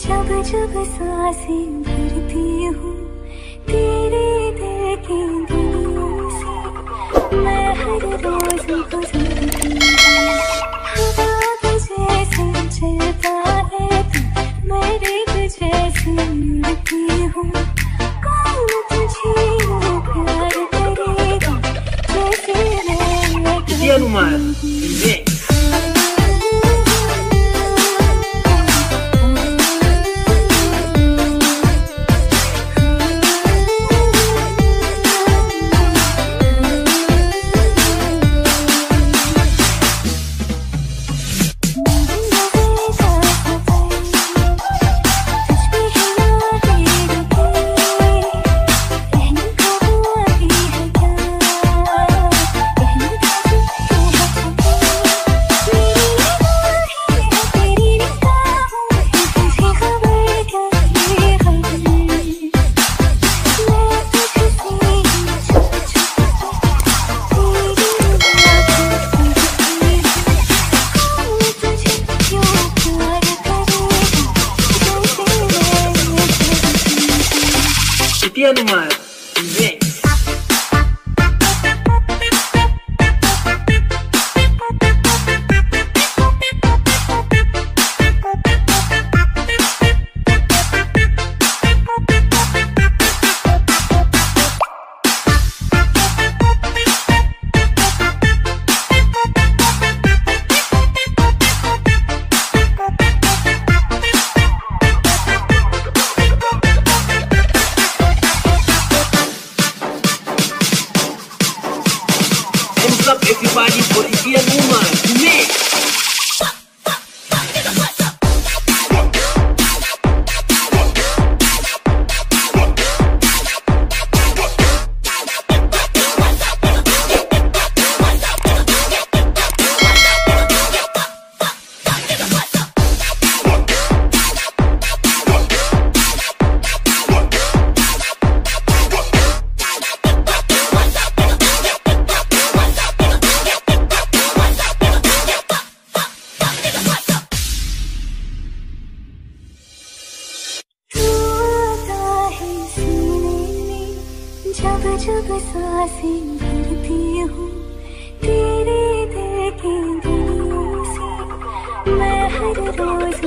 जब जब सांसें भरती हूँ तेरे देखे दिलों से, मैं हर रोज गुजरती हूँ। हवा के जैसे चलता है तू, मैं रेत जैसे उड़ती हूँ। कौन तुझे यूं प्यार करेगा जैसे मैं करती हूँ। Piano vem. Hands up everybody for the piano mix. जब सांसें भरती हूँ तेरे देखे दिलों से, मैं हर रोज